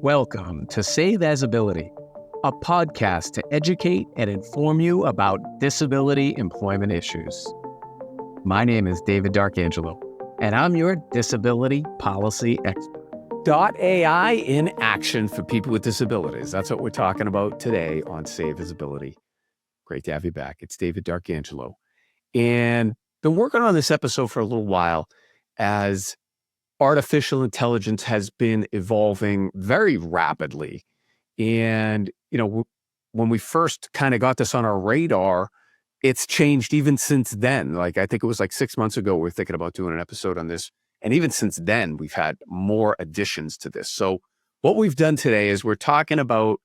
Welcome to Say There's Ability, a podcast to educate and inform you about disability employment issues. My name is David D'Arcangelo, and I'm your disability policy expert. AI in action for people with disabilities. That's what we're talking about today on Say Visibility. Great to have you back. It's David D'Arcangelo. And been working on this episode for a little while as artificial intelligence has been evolving very rapidly. And, when we first kind of got this on our radar, it's changed even since then. Like, I think it was like 6 months ago, we were thinking about doing an episode on this. And even since then, we've had more additions to this. So what we've done today is we're talking about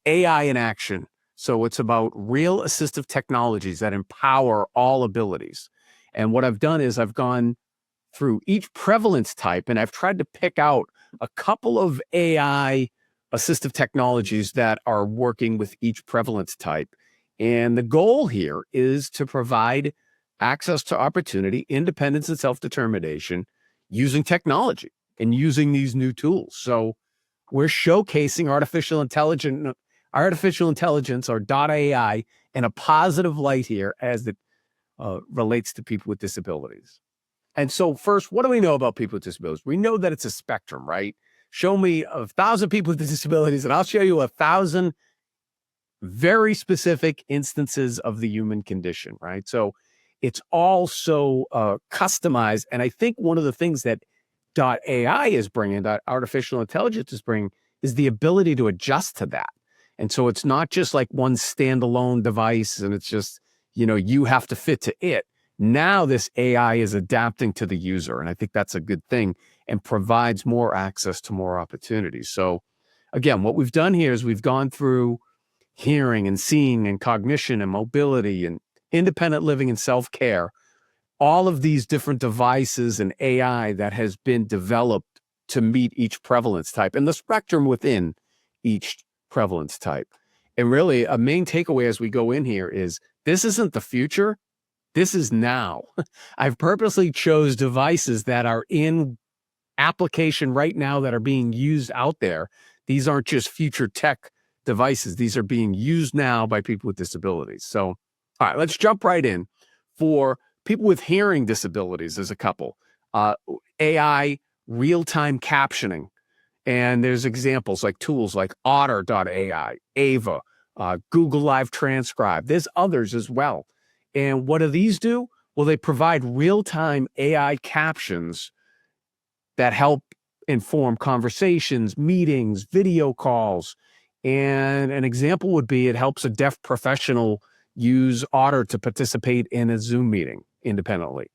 AI in action. So it's about real assistive technologies that empower all abilities. And what I've done is I've gone through each prevalence type, and I've tried to pick out a couple of AI assistive technologies that are working with each prevalence type. And the goal here is to provide access to opportunity, independence, and self-determination using technology and using these new tools. So we're showcasing artificial intelligence or .ai in a positive light here as it relates to people with disabilities. And so first, what do we know about people with disabilities? We know that it's a spectrum, right? Show me 1,000 people with disabilities, and I'll show you 1,000 very specific instances of the human condition, right? So it's all so customized. And I think one of the things that .ai is bringing, that artificial intelligence is bringing, is the ability to adjust to that. And so it's not just like one standalone device and it's just, you have to fit to it. Now this AI is adapting to the user, and I think that's a good thing and provides more access to more opportunities. So again, what we've done here is we've gone through hearing and seeing and cognition and mobility and independent living and self-care, all of these different devices and AI that has been developed to meet each prevalence type and the spectrum within each prevalence type. And really a main takeaway as we go in here is this isn't the future. This is now. I've purposely chose devices that are in application right now that are being used out there. These aren't just future tech devices. These are being used now by people with disabilities. So, all right, let's jump right in. For people with hearing disabilities, there's a couple. AI real-time captioning. And there's examples like tools like Otter.ai, Ava, Google Live Transcribe. There's others as well. And what do these do? Well, they provide real-time AI captions that help inform conversations, meetings, video calls. And an example would be it helps a deaf professional use Otter to participate in a Zoom meeting independently.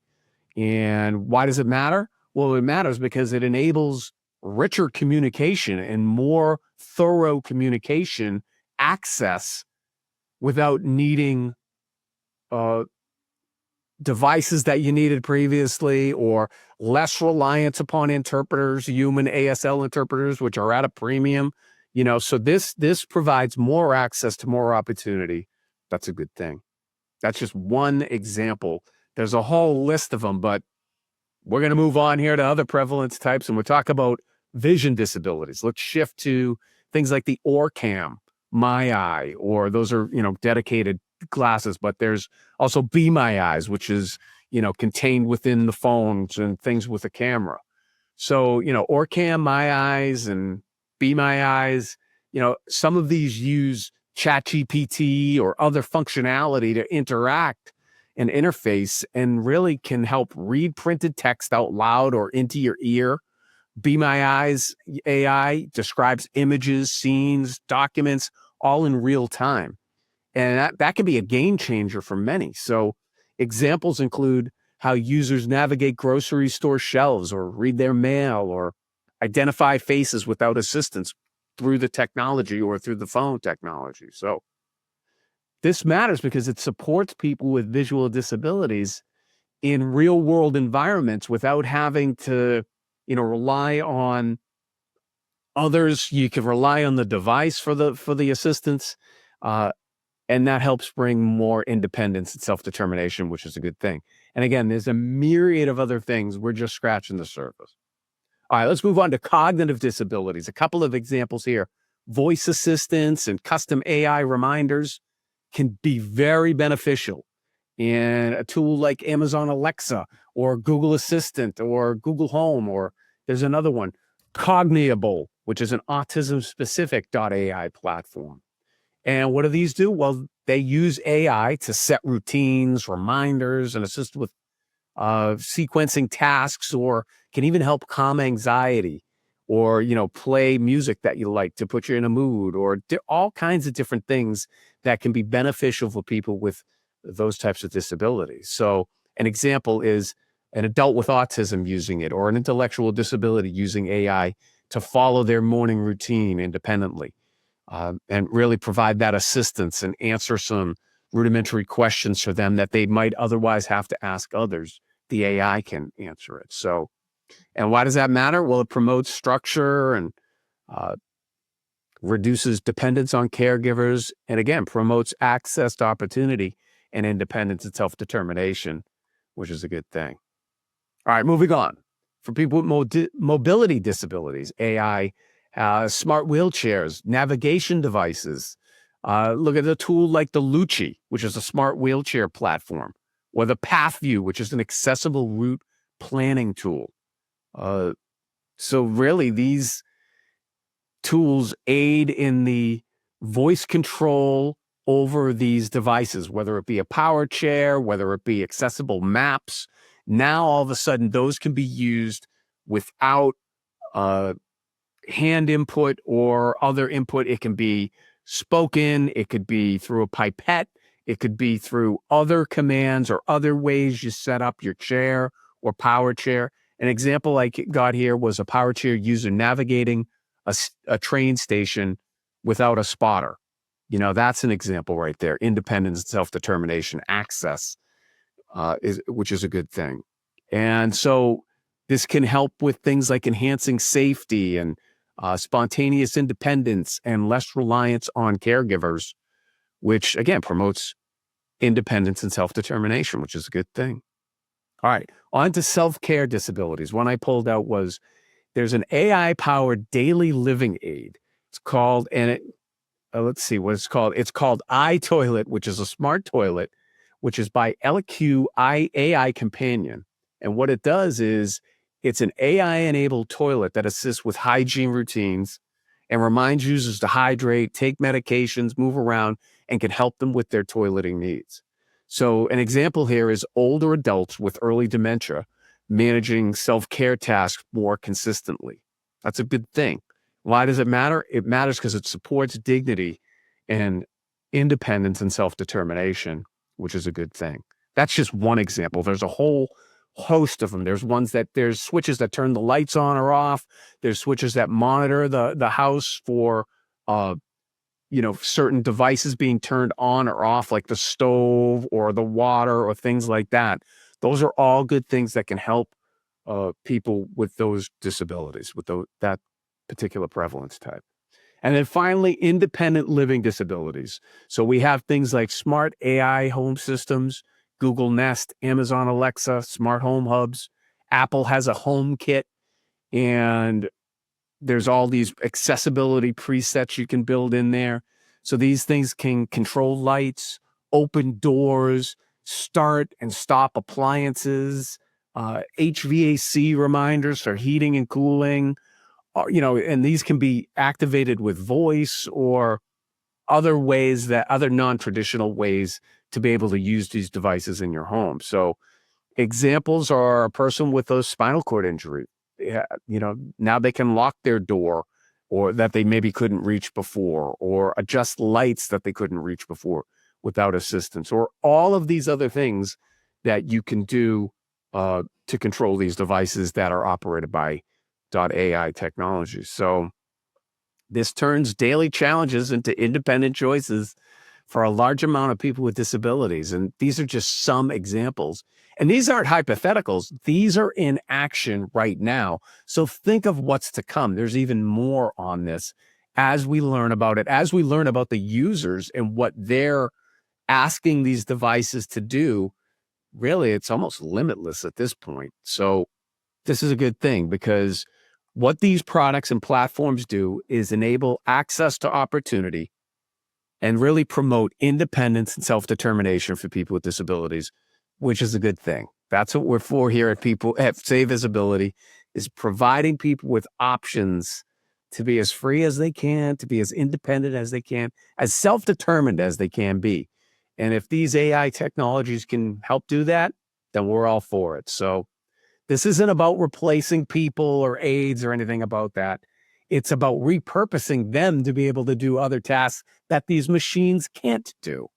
And why does it matter? Well, it matters because it enables richer communication and more thorough communication access without needing devices that you needed previously, or less reliance upon interpreters, human ASL interpreters, which are at a premium. So this provides more access to more opportunity. That's a good thing. That's just one example. There's a whole list of them, but we're going to move on here to other prevalence types, and we'll talk about vision disabilities. Let's shift to things like the OrCam, My Eye, or those are, dedicated glasses, but there's also Be My Eyes, which is, contained within the phones and things with a camera. So, OrCam, My Eyes, and Be My Eyes, some of these use ChatGPT or other functionality to interact and interface and really can help read printed text out loud or into your ear. Be My Eyes AI describes images, scenes, documents, all in real time. And that can be a game changer for many. So examples include how users navigate grocery store shelves or read their mail or identify faces without assistance through the technology or through the phone technology. So this matters because it supports people with visual disabilities in real world environments without having to, rely on others. You can rely on the device for the assistance. And that helps bring more independence and self-determination, which is a good thing. And again, there's a myriad of other things. We're just scratching the surface. All right, let's move on to cognitive disabilities. A couple of examples here. Voice assistants and custom AI reminders can be very beneficial in a tool like Amazon Alexa or Google Assistant or Google Home, or there's another one, Cogniable, which is an autism-specific AI platform. And what do these do? Well, they use AI to set routines, reminders, and assist with sequencing tasks, or can even help calm anxiety, or play music that you like to put you in a mood, or all kinds of different things that can be beneficial for people with those types of disabilities. So an example is an adult with autism using it, or an intellectual disability using AI to follow their morning routine independently, and really provide that assistance and answer some rudimentary questions for them that they might otherwise have to ask others. The AI can answer it. So, and why does that matter? Well, it promotes structure and uh, reduces dependence on caregivers, and again, promotes access to opportunity and independence and self-determination, which is a good thing. All right, moving on. For people with mobility disabilities, AI, smart wheelchairs, navigation devices. Look at a tool like the Lucci, which is a smart wheelchair platform, or the PathView, which is an accessible route planning tool. So really, these tools aid in the voice control over these devices, whether it be a power chair, whether it be accessible maps. Now, all of a sudden, those can be used without uh, hand input or other input. It can be spoken, it could be through a pipette, it could be through other commands or other ways you set up your chair or power chair. An example I got here was a power chair user navigating a train station without a spotter. That's an example right there. Independence, self-determination, access, which is a good thing. And so this can help with things like enhancing safety and spontaneous independence and less reliance on caregivers, which again promotes independence and self-determination, which is a good thing. All right, on to self-care disabilities. One I pulled out was there's an AI-powered daily living aid. It's called, and it let's see what it's called. It's called iToilet, which is a smart toilet, which is by LQ AI Companion. And what it does is it's an AI-enabled toilet that assists with hygiene routines and reminds users to hydrate, take medications, move around, and can help them with their toileting needs. So an example here is older adults with early dementia managing self-care tasks more consistently. That's a good thing. Why does it matter? It matters because it supports dignity and independence and self-determination, which is a good thing. That's just one example. There's a whole host of them. There's switches that turn the lights on or off. There's switches that monitor the house for certain devices being turned on or off, like the stove or the water or things like that. Those are all good things that can help people with those disabilities, with that particular prevalence type. And then finally, independent living disabilities. So we have things like smart AI home systems, Google Nest, Amazon Alexa, smart home hubs. Apple has a home kit, and there's all these accessibility presets you can build in there. So these things can control lights, open doors, start and stop appliances, HVAC reminders for heating and cooling, and these can be activated with voice or other non-traditional ways to be able to use these devices in your home. So examples are a person with a spinal cord injury. Yeah, now they can lock their door, or that they maybe couldn't reach before, or adjust lights that they couldn't reach before without assistance, or all of these other things that you can do to control these devices that are operated by AI technology. So this turns daily challenges into independent choices for a large amount of people with disabilities. And these are just some examples. And these aren't hypotheticals. These are in action right now. So think of what's to come. There's even more on this as we learn about it, as we learn about the users and what they're asking these devices to do. Really, it's almost limitless at this point. So this is a good thing because What these products and platforms do is enable access to opportunity and really promote independence and self-determination for people with disabilities, which is a good thing. That's what we're for here at Save Visibility, is providing people with options to be as free as they can, to be as independent as they can, as self-determined as they can be. And if these AI technologies can help do that, then we're all for it. So this isn't about replacing people or aides or anything about that. It's about repurposing them to be able to do other tasks that these machines can't do.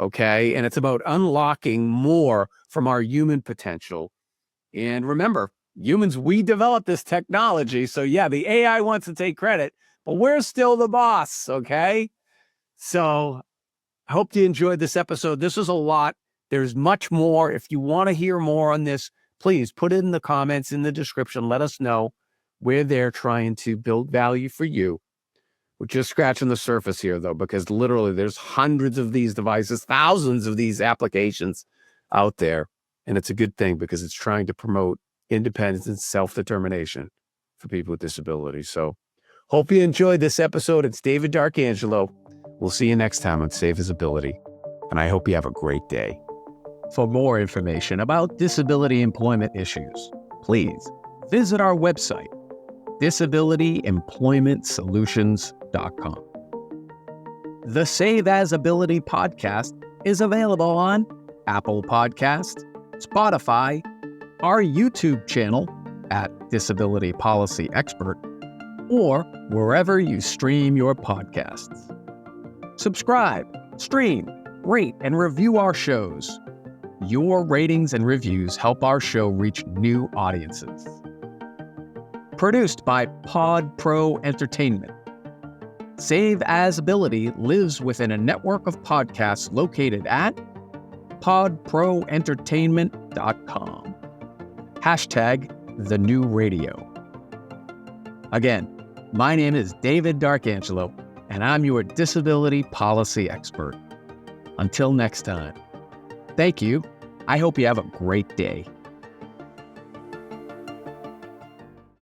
Okay. And it's about unlocking more from our human potential. And remember, humans, we developed this technology. So, yeah, the AI wants to take credit, but we're still the boss. Okay. So, I hope you enjoyed this episode. This is a lot. There's much more. If you want to hear more on this, please put it in the comments, in the description. Let us know. We're there trying to build value for you. We're just scratching the surface here, though, because literally there's hundreds of these devices, thousands of these applications out there. And it's a good thing because it's trying to promote independence and self-determination for people with disabilities. So hope you enjoyed this episode. It's David D'Arcangelo. We'll see you next time on Save Visibility. And I hope you have a great day. For more information about disability employment issues, please visit our website, disabilityemploymentsolutions.com. The Save As Ability podcast is available on Apple Podcasts, Spotify, our YouTube channel at Disability Policy Expert, or wherever you stream your podcasts. Subscribe, stream, rate, and review our shows. Your ratings and reviews help our show reach new audiences. Produced by Pod Pro Entertainment. Save As Ability lives within a network of podcasts located at podproentertainment.com. #TheNewRadio. Again, my name is David D'Arcangelo, and I'm your disability policy expert. Until next time, thank you. I hope you have a great day.